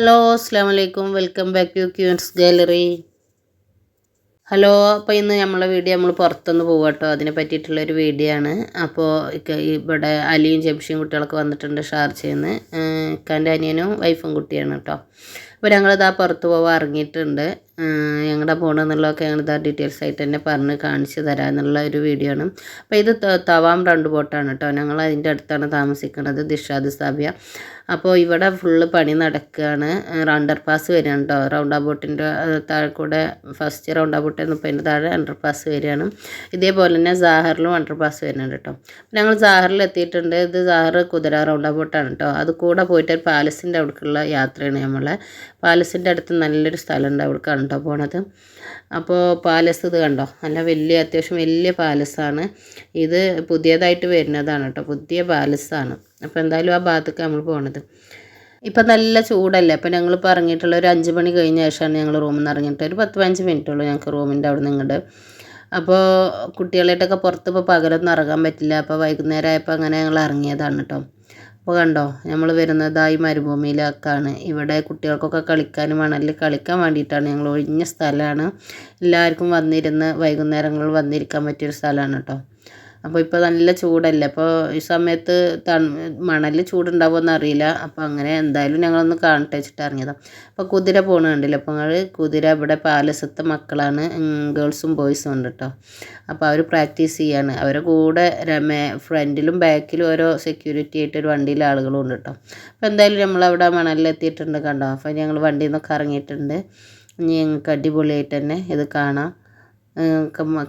Hello അസ്സാമലൈക്കും welcome back to Queens Gallery. Hello, അപ്പോൾ ഇന്ന് നമ്മൾ പുറത്തൊന്ന് പോകാം കേട്ടോ. അതിനെ പറ്റിയിട്ടുള്ളൊരു വീഡിയോ ആണ്. അപ്പോൾ ഇവിടെ അലിയും ജംഷിയും കുട്ടികളൊക്കെ വന്നിട്ടുണ്ട് ഷാർജയിൽ നിന്ന്. ഇക്കാൻ്റെ അനിയനും വൈഫും കുട്ടിയാണ് കേട്ടോ. അപ്പോൾ ഞങ്ങളിതാ പുറത്ത് പോകാൻ ഇറങ്ങിയിട്ടുണ്ട്. ഞങ്ങളുടെ പോകണമെന്നുള്ളതൊക്കെ ഞങ്ങളിതാ ഡീറ്റെയിൽസ് ആയിട്ട് തന്നെ പറഞ്ഞ് കാണിച്ച് തരാമെന്നുള്ള ഒരു വീഡിയോ ആണ്. അപ്പോൾ ഇത് തവാം റൗണ്ട് ബോട്ടാണ് കേട്ടോ. ഞങ്ങൾ അതിൻ്റെ അടുത്താണ് താമസിക്കുന്നത്, ദിഷാദ് സാബിയ. അപ്പോൾ ഇവിടെ ഫുള്ള് പണി നടക്കുകയാണ്. അണ്ടർ പാസ് വരികയാണ് കേട്ടോ. റൗണ്ട് ബോട്ടിൻ്റെ താഴെ കൂടെ ഫസ്റ്റ് റൗണ്ട് ബോട്ട് എന്നിപ്പോൾ അതിൻ്റെ താഴെ അണ്ടർ പാസ് വരികയാണ്. ഇതേപോലെ തന്നെ സാഹറിലും അണ്ടർ പാസ് വരുന്നുണ്ട് കേട്ടോ. ഞങ്ങൾ സാഹറിൽ എത്തിയിട്ടുണ്ട്. ഇത് സാഹർ കുതിര റൗണ്ട് ബോട്ടാണ് കേട്ടോ. അത് കൂടെ പോയിട്ട് പാലസിൻ്റെ അവിടേക്കുള്ള യാത്രയാണ് നമ്മളെ. പാലസിൻ്റെ അടുത്ത് നല്ലൊരു സ്ഥലമുണ്ട്, അവിടേക്കാണ് കേട്ടോ പോണത്. അപ്പോൾ പാലസ് ഇത് കണ്ടോ, നല്ല അത്യാവശ്യം വലിയ പാലസാണ്. ഇത് പുതിയതായിട്ട് വരുന്നതാണ് കേട്ടോ, പുതിയ പാലസാണ്. അപ്പോൾ എന്തായാലും ആ ഭാഗത്തേക്ക് നമ്മൾ പോണത്. ഇപ്പം നല്ല ചൂടല്ലേ. അപ്പോൾ ഞങ്ങളിപ്പോൾ ഇറങ്ങിയിട്ടുള്ള ഒരു 5 മണി കഴിഞ്ഞ ശേഷമാണ് ഞങ്ങൾ റൂമിൽ നിന്ന് ഇറങ്ങിയിട്ട്. ഒരു 10-15 മിനിറ്റുള്ളൂ ഞങ്ങൾക്ക് റൂമിൻ്റെ അവിടെ നിന്ന് ഇങ്ങോട്ട്. അപ്പോൾ കുട്ടികളായിട്ടൊക്കെ പുറത്ത് ഇപ്പോൾ പകലൊന്നും ഇറങ്ങാൻ പറ്റില്ല. അപ്പോൾ വൈകുന്നേരം ആയപ്പോൾ അങ്ങനെ ഞങ്ങൾ ഇറങ്ങിയതാണ് കേട്ടോ. അപ്പോൾ കണ്ടോ, നമ്മൾ വരുന്നതായി മരുഭൂമിയിലേക്കാണ്. ഇവിടെ കുട്ടികൾക്കൊക്കെ കളിക്കാനും മണലിൽ കളിക്കാൻ വേണ്ടിയിട്ടാണ്. ഞങ്ങൾ ഒഴിഞ്ഞ സ്ഥലമാണ്, എല്ലാവർക്കും വന്നിരുന്ന് വൈകുന്നേരങ്ങളിൽ വന്നിരിക്കാൻ പറ്റിയൊരു സ്ഥലമാണ് കേട്ടോ. അപ്പോൾ ഇപ്പോൾ നല്ല ചൂടല്ലേ. അപ്പോൾ ഈ സമയത്ത് മണലിൽ ചൂടുണ്ടാവുമെന്ന് അറിയില്ല. അപ്പോൾ അങ്ങനെ എന്തായാലും ഞങ്ങളൊന്ന് കാണട്ടെ വെച്ചിട്ട് ഇറങ്ങിയതാണ്. അപ്പോൾ കുതിര പോകണ കണ്ടില്ല. അപ്പോൾ ഞങ്ങൾ കുതിര ഇവിടെ പാലസത്തെ മക്കളാണ്, ഗേൾസും ബോയ്സും ഉണ്ട് കേട്ടോ. അപ്പോൾ അവർ പ്രാക്ടീസ് ചെയ്യാണ്. അവരുടെ കൂടെ ഫ്രണ്ടിലും ബാക്കിലും ഓരോ സെക്യൂരിറ്റി ആയിട്ട് ഒരു വണ്ടിയിലെ ആളുകളും ഉണ്ട് കേട്ടോ. അപ്പോൾ എന്തായാലും നമ്മളവിടെ മണലിലെത്തിയിട്ടുണ്ട് കണ്ടോ. അപ്പോൾ ഞങ്ങൾ വണ്ടിയിൽ നിന്നൊക്കെ ഇറങ്ങിയിട്ടുണ്ട്. ഇനി ഞങ്ങൾക്ക് അടിപൊളിയായിട്ട് തന്നെ ഇത് കാണാം.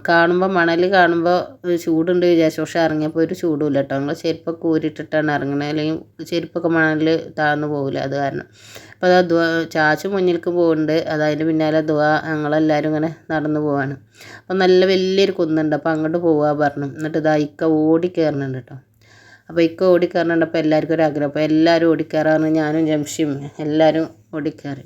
കാണുമ്പോൾ മണൽ കാണുമ്പോൾ ചൂടുണ്ട് വിചാരിച്ചു. പക്ഷെ ഇറങ്ങിയപ്പോൾ ഒരു ചൂടുമില്ല കേട്ടോ. ഞങ്ങൾ ചെരുപ്പൊക്കെ ഊരിട്ടിട്ടാണ് ഇറങ്ങണത്, അല്ലെങ്കിൽ ചെരുപ്പൊക്കെ മണലിൽ താഴ്ന്നു പോകില്ല, അത് കാരണം. അപ്പോൾ അത് ചാച്ചു മുന്നിലേക്ക് പോകുന്നുണ്ട്, അതിൻ്റെ പിന്നാലെ ഞങ്ങളെല്ലാവരും ഇങ്ങനെ നടന്നു പോവാണ്. അപ്പോൾ നല്ല വലിയൊരു കുന്നുണ്ട്. അപ്പോൾ അങ്ങോട്ട് പോകാൻ പറഞ്ഞു. എന്നിട്ട് ഇതാ ഇക്ക ഓടി കയറുന്നുണ്ട് കേട്ടോ. അപ്പോൾ ഇക്ക ഓടിക്കയറുന്നുണ്ട്. അപ്പോൾ എല്ലാവർക്കും ഒരു ആഗ്രഹം. അപ്പോൾ എല്ലാവരും ഓടിക്കയറാന്ന്, ഞാനും ജംഷിയും എല്ലാവരും ഓടിക്കയറി.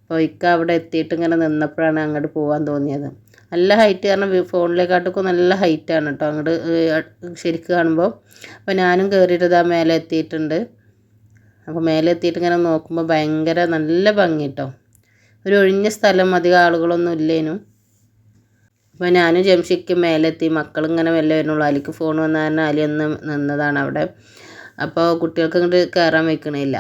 അപ്പോൾ ഇക്ക അവിടെ എത്തിയിട്ട് ഇങ്ങനെ നിന്നപ്പോഴാണ് അങ്ങോട്ട് പോകാൻ തോന്നിയത്. നല്ല ഹൈറ്റ്, കാരണം ഫോണിലേക്കാട്ടൊക്കെ നല്ല ഹൈറ്റാണ് കേട്ടോ അങ്ങോട്ട് ശരിക്കും കാണുമ്പോൾ. അപ്പോൾ ഞാനും കയറിയിട്ട് ഇതാ മേലെ എത്തിയിട്ടുണ്ട്. അപ്പോൾ മേലെ എത്തിയിട്ട് ഇങ്ങനെ നോക്കുമ്പോൾ ഭയങ്കര നല്ല ഭംഗി കേട്ടോ. ഒരു ഒഴിഞ്ഞ സ്ഥലം, അധികം ആളുകളൊന്നും ഇല്ലേനും. അപ്പോൾ ഞാനും ജംഷിക്ക് മേലെത്തി. മക്കളിങ്ങനെ മെല്ലെ വരുന്നുള്ളൂ. അലിക്ക് ഫോൺ വന്ന കാരണം അലി ഒന്ന് നിന്നതാണ് അവിടെ. അപ്പോൾ കുട്ടികൾക്ക് ഇങ്ങോട്ട് കയറാൻ വയ്ക്കണില്ല.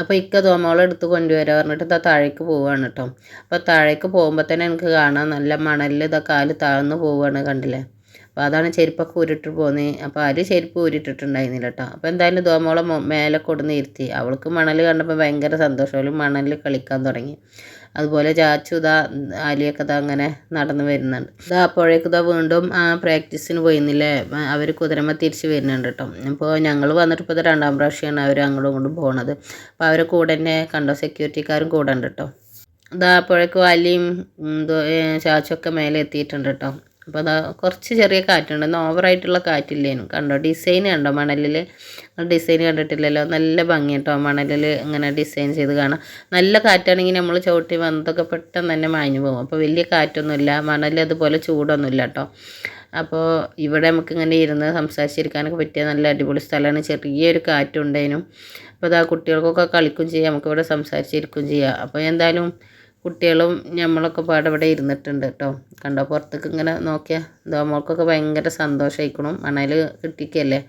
അപ്പോൾ ഇക്ക തോമോളെ എടുത്ത് കൊണ്ടുവരാൻ പറഞ്ഞിട്ട് താഴേക്ക് പോവുകയാണ് കേട്ടോ. അപ്പോൾ താഴേക്ക് പോകുമ്പോൾ തന്നെ എനിക്ക് കാണാം നല്ല മണലിൽ കാല് താഴ്ന്നു പോവുകയാണ്, കണ്ടില്ലേ. അപ്പോൾ അതാണ് ചെരുപ്പൊക്കെ ഊരിട്ട് പോകുന്നത്. അപ്പോൾ ആരും ചെരുപ്പ് ഊരിട്ടിട്ടുണ്ടായിരുന്നില്ല കേട്ടോ. അപ്പോൾ എന്തായാലും തോമോളെ മേലെ കൊടുന്ന് ഇരുത്തി. അവൾക്ക് മണൽ കണ്ടപ്പോൾ ഭയങ്കര സന്തോഷം, മണലിൽ കളിക്കാൻ തുടങ്ങി. അതുപോലെ ചാച്ചു ആലിയൊക്കെ അങ്ങനെ നടന്നു വരുന്നുണ്ട്. അപ്പോഴേക്കും വീണ്ടും പ്രാക്ടീസിന് പോയിരുന്നില്ലേ, അവർ കുതിരമ്മ തിരിച്ച് വരുന്നുണ്ട് കേട്ടോ. അപ്പോൾ ഞങ്ങൾ വന്നിട്ട് ഇപ്പോൾ 2ാം പ്രാവശ്യമാണ് അവർ അങ്ങോട്ടും ഇങ്ങോട്ടും പോണത്. അപ്പോൾ അവരെ കൂടെ തന്നെ കണ്ടോ, സെക്യൂരിറ്റിക്കാരും കൂടെ ഉണ്ട് കേട്ടോ. അപ്പോഴേക്കും അലിയും ചാച്ചൊക്കെ മേലെ എത്തിയിട്ടുണ്ട് കേട്ടോ. അപ്പോൾ കുറച്ച് ചെറിയ കാറ്റുണ്ട്, എന്നാൽ ഓവറായിട്ടുള്ള കാറ്റില്ലേനും. കണ്ടോ ഡിസൈൻ കണ്ടോ മണലിൽ, ഡിസൈൻ കണ്ടിട്ടില്ലല്ലോ, നല്ല ഭംഗി കേട്ടോ മണലിൽ ഇങ്ങനെ ഡിസൈൻ ചെയ്ത് കാണാം. നല്ല കാറ്റാണെങ്കിൽ നമ്മൾ ചവിട്ടി വന്നതൊക്കെ പെട്ടെന്ന് തന്നെ മാഞ്ഞു പോകും. അപ്പോൾ വലിയ കാറ്റൊന്നുമില്ല, മണൽ അതുപോലെ ചൂടൊന്നുമില്ല കേട്ടോ. അപ്പോൾ ഇവിടെ നമുക്കിങ്ങനെ ഇരുന്ന് സംസാരിച്ചിരിക്കാനൊക്കെ പറ്റിയ നല്ല അടിപൊളി സ്ഥലമാണ്. ചെറിയൊരു കാറ്റുണ്ടേനും. അപ്പോൾ കുട്ടികൾക്കൊക്കെ കളിക്കും ചെയ്യാം, നമുക്കിവിടെ സംസാരിച്ചിരിക്കുകയും ചെയ്യാം. അപ്പോൾ എന്തായാലും കുട്ടികളും നമ്മളൊക്കെ പാടെ ഇരുന്നിട്ടുണ്ട് കേട്ടോ. കണ്ടോ, പുറത്തേക്ക് ഇങ്ങനെ നോക്കിയാൽ മോൾക്കൊക്കെ ഭയങ്കര സന്തോഷമായിക്കണം. മണൽ കിട്ടിക്കല്ലേ,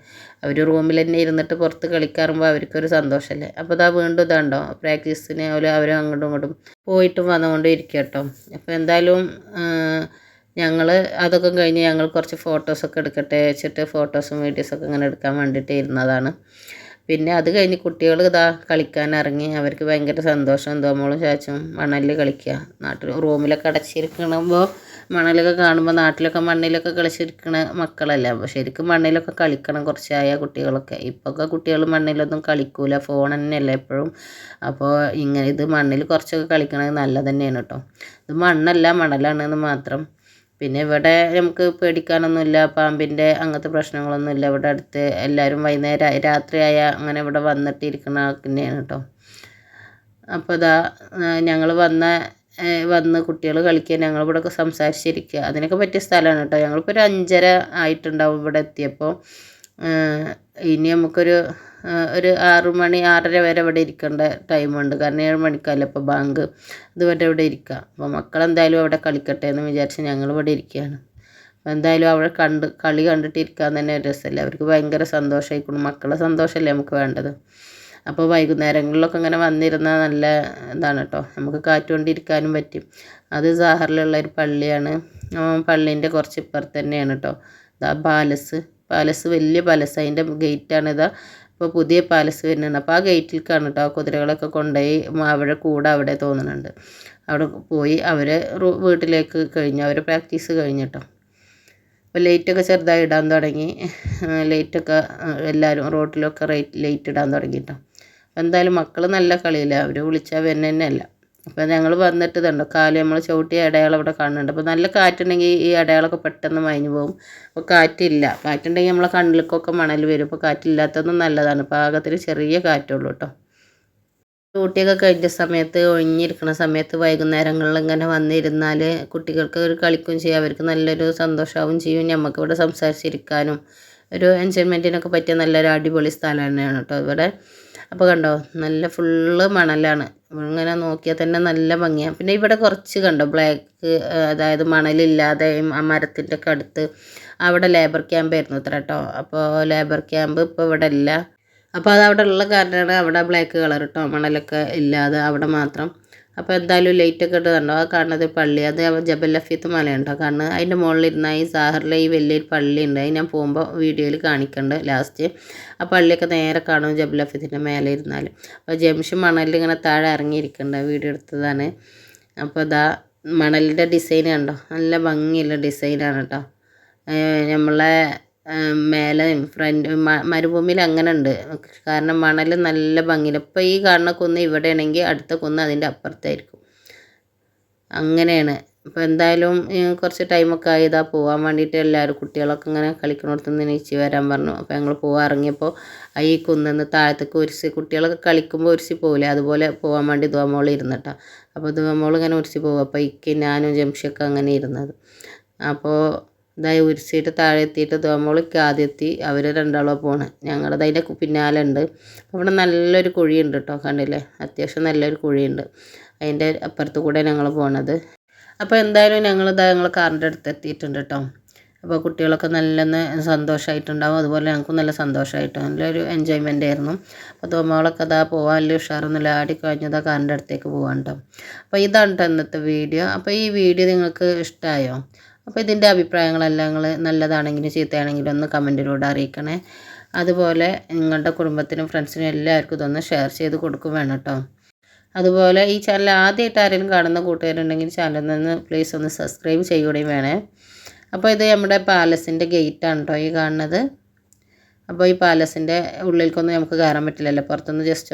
അവർ റൂമിൽ തന്നെ ഇരുന്നിട്ട് പുറത്ത് കളിക്കാറുമ്പോൾ അവർക്കൊരു സന്തോഷമല്ലേ. അപ്പോൾ വീണ്ടും ഇതാണ്ടോ പ്രാക്ടീസിന് അവർ അങ്ങോട്ടും ഇങ്ങോട്ടും പോയിട്ടും വന്നുകൊണ്ട് ഇരിക്കുക കേട്ടോ. അപ്പോൾ എന്തായാലും ഞങ്ങൾ അതൊക്കെ കഴിഞ്ഞ് ഞങ്ങൾ കുറച്ച് ഫോട്ടോസൊക്കെ എടുക്കട്ടെ വെച്ചിട്ട് ഫോട്ടോസും വീഡിയോസൊക്കെ ഇങ്ങനെ എടുക്കാൻ വേണ്ടിയിട്ട് ഇരുന്നതാണ്. പിന്നെ അത് കഴിഞ്ഞ് കുട്ടികൾ കളിക്കാൻ ഇറങ്ങി. അവർക്ക് ഭയങ്കര സന്തോഷം. മോളും ചാച്ചും മണലിൽ കളിക്കുക. നാട്ടിൽ റൂമിലൊക്കെ അടച്ചിരിക്കണമ്പോൾ മണലൊക്കെ കാണുമ്പോൾ, നാട്ടിലൊക്കെ മണ്ണിലൊക്കെ കളിച്ചിരിക്കണ മക്കളല്ലേ. അപ്പോൾ ശരിക്കും മണ്ണിലൊക്കെ കളിക്കണം കുറച്ചായ കുട്ടികളൊക്കെ. ഇപ്പോഴൊക്കെ കുട്ടികൾ മണ്ണിലൊന്നും കളിക്കൂല, ഫോൺ തന്നെയല്ലേ എപ്പോഴും. അപ്പോൾ ഇത് മണ്ണിൽ കുറച്ചൊക്കെ കളിക്കണത് നല്ലത് തന്നെയാണ് കേട്ടോ. ഇത് മണ്ണല്ല, മണലാണെന്ന് മാത്രം. പിന്നെ ഇവിടെ നമുക്ക് പേടിക്കാനൊന്നുമില്ല, പാമ്പിൻ്റെ അങ്ങനത്തെ പ്രശ്നങ്ങളൊന്നുമില്ല. ഇവിടെ അടുത്ത് എല്ലാവരും വൈകുന്നേരം രാത്രിയായ അങ്ങനെ ഇവിടെ വന്നിട്ടിരിക്കണ തന്നെയാണ് കേട്ടോ. അപ്പോൾ ഞങ്ങൾ വന്ന് കുട്ടികൾ കളിക്കുക, ഞങ്ങളിവിടെ സംസാരിച്ചിരിക്കുക, അതിനൊക്കെ പറ്റിയ സ്ഥലമാണ് കേട്ടോ. ഞങ്ങളിപ്പോൾ ഒരു 5:30 ആയിട്ടുണ്ടാവും ഇവിടെ എത്തിയപ്പോൾ. ഇനി നമുക്കൊരു ഒരു 6 മണി 6:30 വരെ ഇവിടെ ഇരിക്കേണ്ട ടൈമുണ്ട്. കാരണം 7 മണിക്കല്ലേ ഇപ്പോൾ ബാങ്ക്. ഇതുവരെ ഇവിടെ ഇരിക്കുക. അപ്പോൾ മക്കളെന്തായാലും അവിടെ കളിക്കട്ടെ എന്ന് വിചാരിച്ച് ഞങ്ങൾ ഇവിടെ ഇരിക്കുകയാണ്. അപ്പോൾ എന്തായാലും അവിടെ കളി കണ്ടിട്ടിരിക്കാൻ തന്നെ ഒരു രസമല്ലേ. അവർക്ക് ഭയങ്കര സന്തോഷമായിക്കണം. മക്കളെ സന്തോഷമല്ലേ നമുക്ക് വേണ്ടത്. അപ്പോൾ വൈകുന്നേരങ്ങളിലൊക്കെ ഇങ്ങനെ വന്നിരുന്നാൽ നല്ല ഇതാണ് കേട്ടോ. നമുക്ക് കാറ്റുകൊണ്ടിരിക്കാനും പറ്റും. അത് സാഹറിലുള്ള ഒരു പള്ളിയാണ്. പള്ളീൻ്റെ കുറച്ച് ഇപ്പുറത്ത് തന്നെയാണ് കേട്ടോ. ഇതാ പാലസ് വലിയ പാലസ്, അതിൻ്റെ ഗേറ്റാണ് ഇതാ. ഇപ്പോൾ പുതിയ പാലസ് വരുന്നുണ്ട്. അപ്പോൾ ആ ഗേറ്റിലേക്കാണ് കേട്ടോ കുതിരകളൊക്കെ കൊണ്ടുപോയി അവിടെ കൂടെ അവിടെ തോന്നുന്നുണ്ട്. അവിടെ പോയി അവർ വീട്ടിലേക്ക് കഴിഞ്ഞു, അവർ പ്രാക്ടീസ് കഴിഞ്ഞിട്ടോ. അപ്പോൾ ലൈറ്റൊക്കെ ചെറുതായി ഇടാൻ തുടങ്ങി. ലൈറ്റൊക്കെ എല്ലാവരും റോട്ടിലൊക്കെ ലൈറ്റ് ഇടാൻ തുടങ്ങിയിട്ടോ. എന്തായാലും മക്കൾ നല്ല കളിയില്ല, അവർ വിളിച്ചാൽ വരുന്ന തന്നെയല്ല. അപ്പോൾ ഞങ്ങൾ വന്നിട്ട് ഇതുണ്ടോ കാല് നമ്മൾ ചവിട്ടിയ അടയാളം ഇവിടെ കാണുന്നുണ്ട്. അപ്പോൾ നല്ല കാറ്റുണ്ടെങ്കിൽ ഈ അടയാളമൊക്കെ പെട്ടെന്ന് മഞ്ഞ് പോകും. അപ്പോൾ കാറ്റില്ല, കാറ്റുണ്ടെങ്കിൽ നമ്മളെ കണ്ണിലേക്കൊക്കെ മണൽ വരും. അപ്പോൾ കാറ്റില്ലാത്തതൊന്നും നല്ലതാണ്. പാകത്തിന് ചെറിയ കാറ്റുള്ളൂ കേട്ടോ. ഡ്യൂട്ടിയൊക്കെ കഴിഞ്ഞ സമയത്ത് ഒഴിഞ്ഞിരിക്കുന്ന സമയത്ത് വൈകുന്നേരങ്ങളിൽ ഇങ്ങനെ വന്നിരുന്നാൽ കുട്ടികൾക്ക് ഒരു കളിക്കും ചെയ്യും, അവർക്ക് നല്ലൊരു സന്തോഷമാവും ചെയ്യും. നമുക്ക് ഇവിടെ സംസാരിച്ചിരിക്കാനും ഒരു എൻജോയ്മെൻറ്റിനൊക്കെ പറ്റിയ നല്ലൊരു അടിപൊളി സ്ഥലം തന്നെയാണ് കേട്ടോ ഇവിടെ. അപ്പോൾ കണ്ടോ നല്ല ഫുള്ള് മണലാണ്. ഇങ്ങനെ നോക്കിയാൽ തന്നെ നല്ല ഭംഗിയാണ്. പിന്നെ ഇവിടെ കുറച്ച് കണ്ടോ ബ്ലാക്ക്, അതായത് മണലില്ലാതെ ആ മരത്തിൻ്റെ ഒക്കെ അടുത്ത് അവിടെ ലേബർ ക്യാമ്പ് ആയിരുന്നു ഇത്ര കേട്ടോ. അപ്പോൾ ലേബർ ക്യാമ്പ് ഇപ്പോൾ ഇവിടെ ഇല്ല. അപ്പോൾ അത് അവിടെ ഉള്ള കാരണമാണ് അവിടെ ബ്ലാക്ക് കളർ കേട്ടോ, മണലൊക്കെ ഇല്ലാതെ അവിടെ മാത്രം. അപ്പോൾ എന്തായാലും ലൈറ്റൊക്കെ ഇട്ട് കണ്ടോ. ആ കാണുന്നത് പള്ളി, അത് ജബൽ ലഫീത്ത് മലയുണ്ടോ കാണുന്നത്. അതിൻ്റെ മുകളിലിരുന്ന ഈ സാഹറിലെ ഈ വലിയൊരു പള്ളി ഉണ്ട്. അത് ഞാൻ പോകുമ്പോൾ വീഡിയോയിൽ കാണിക്കുന്നുണ്ട് ലാസ്റ്റ്. ആ പള്ളിയൊക്കെ നേരെ കാണും ജബൽ ലഫീത്തിൻ്റെ മേലെ ഇരുന്നാൽ. അപ്പോൾ ജംഷൻ മണലിൽ ഇങ്ങനെ താഴെ ഇറങ്ങിയിരിക്കുന്നുണ്ട്, വീഡിയോ എടുത്തതാണ്. അപ്പോൾ ഇതാ മണലിൻ്റെ ഡിസൈൻ കണ്ടോ, നല്ല ഭംഗിയുള്ള ഡിസൈനാണ് കേട്ടോ. നമ്മളെ മേലെ ഫ്രണ്ട് മരുഭൂമിയിൽ അങ്ങനെ ഉണ്ട്. കാരണം മണൽ നല്ല ഭംഗിയില്ല. ഇപ്പോൾ ഈ കാണുന്ന കുന്ന് ഇവിടെ ആണെങ്കിൽ അടുത്ത കുന്ന് അതിൻ്റെ അപ്പുറത്തായിരിക്കും. അങ്ങനെയാണ്. അപ്പോൾ എന്തായാലും കുറച്ച് ടൈമൊക്കെ ആയി ഇതാ പോകാൻ വേണ്ടിയിട്ട് എല്ലാവരും കുട്ടികളൊക്കെ ഇങ്ങനെ കളിക്കുന്നിടത്തുനിന്ന് നീച്ച് വരാൻ പറഞ്ഞു. അപ്പോൾ ഞങ്ങൾ പോകാൻ ഇറങ്ങിയപ്പോൾ ഈ കുന്നിന്ന് താഴത്തേക്ക് ഉരുസി കുട്ടികളൊക്കെ കളിക്കുമ്പോൾ ഉരുസി പോകില്ലേ, അതുപോലെ പോകാൻ വേണ്ടി ദുവമോൾ ഇരുന്നിട്ടാ. അപ്പോൾ ദുവമോൾ ഇങ്ങനെ ഉരുസി പോകും. അപ്പോൾ ഞാനും ജംഷിയൊക്കെ അങ്ങനെ ഇരുന്നത്. അപ്പോൾ ഇതായി ഉരുസിയിട്ട് താഴെ എത്തിയിട്ട് ദുവമോൾക്ക് ആദ്യം എത്തി, അവർ രണ്ടാളും പോണ്. ഞങ്ങളത് അതിൻ്റെ പിന്നാലെ ഉണ്ട്. അവിടെ നല്ലൊരു കുഴിയുണ്ട് കേട്ടോ, കണ്ടില്ലേ, അത്യാവശ്യം നല്ലൊരു കുഴിയുണ്ട്. അതിൻ്റെ അപ്പുറത്ത് കൂടെ ഞങ്ങൾ പോണത്. അപ്പോൾ എന്തായാലും ഞങ്ങൾ കാറിൻ്റെ അടുത്ത് എത്തിയിട്ടുണ്ട് കേട്ടോ. അപ്പോൾ കുട്ടികളൊക്കെ നല്ല സന്തോഷമായിട്ടുണ്ടാവും, അതുപോലെ ഞങ്ങൾക്കും നല്ല സന്തോഷമായിട്ട് നല്ലൊരു എൻജോയ്മെൻ്റ് ആയിരുന്നു. അപ്പോൾ ദുവമോളൊക്കെ അതാ പോകാൻ വലിയ ഉഷാറൊന്നുമില്ല, ആടി കഴിഞ്ഞതാ കാറിൻ്റെ അടുത്തേക്ക് പോകാൻ കേട്ടോ. അപ്പോൾ ഇതാണ് കേട്ടോ ഇന്നത്തെ വീഡിയോ. അപ്പോൾ ഈ വീഡിയോ നിങ്ങൾക്ക് ഇഷ്ടമായോ? അപ്പോൾ ഇതിൻ്റെ അഭിപ്രായങ്ങളെല്ലാം നിങ്ങൾ നല്ലതാണെങ്കിലും ചീത്തയാണെങ്കിലും ഒന്ന് കമൻറ്റിലൂടെ അറിയിക്കണേ. അതുപോലെ നിങ്ങളുടെ കുടുംബത്തിനും ഫ്രണ്ട്സിനും എല്ലാവർക്കും ഇതൊന്ന് ഷെയർ ചെയ്ത് കൊടുക്കും വേണം കേട്ടോ. അതുപോലെ ഈ ചാനൽ ആദ്യമായിട്ട് ആരെങ്കിലും കാണുന്ന കൂട്ടുകാരുണ്ടെങ്കിൽ ചാനലിൽ നിന്ന് പ്ലീസ് ഒന്ന് സബ്സ്ക്രൈബ് ചെയ്യുകയും വേണേ. അപ്പോൾ ഇത് നമ്മുടെ പാലസിൻ്റെ ഗേറ്റാണ് കേട്ടോ ഈ കാണുന്നത്. അപ്പോൾ ഈ പാലസിൻ്റെ ഉള്ളിലേക്കൊന്നും നമുക്ക് കയറാൻ പറ്റില്ലല്ലോ, പുറത്തുനിന്ന് ജസ്റ്റ്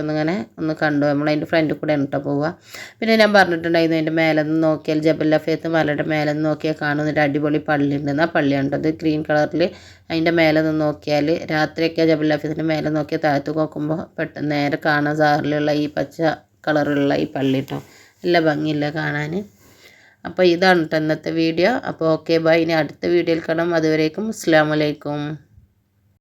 ഒന്ന് കണ്ടു. നമ്മളതിൻ്റെ ഫ്രണ്ടിൽ കൂടെ കേട്ടോ പോവുക. പിന്നെ ഞാൻ പറഞ്ഞിട്ടുണ്ടായിരുന്നു അതിൻ്റെ മേലെ നിന്ന് നോക്കിയാൽ ജബൽ ലഫീത്ത് മലയുടെ മേലെ നിന്ന് നോക്കിയാൽ കാണുന്നൊരു അടിപൊളി പള്ളി ഉണ്ടെന്ന്. ആ പള്ളിയാണ് അത് ഗ്രീൻ കളറിൽ. അതിൻ്റെ മേലെ നിന്ന് നോക്കിയാൽ രാത്രിയൊക്കെ ജബൽ ലഫീത്തിൻ്റെ മേലെ നോക്കിയാൽ താഴത്ത് നോക്കുമ്പോൾ പെട്ടെന്ന് നേരെ കാണാൻ സാറിലുള്ള ഈ പച്ച കളറുള്ള ഈ പള്ളി കേട്ടോ. നല്ല ഭംഗിയില്ല കാണാൻ. അപ്പോൾ ഇതാണ് കേട്ടോ ഇന്നത്തെ വീഡിയോ. അപ്പോൾ ഓക്കെ ബൈ, ഇനി അടുത്ത വീഡിയോയിൽ കാണാം. അതുവരേക്കും അസ്സലാമു അലൈക്കും.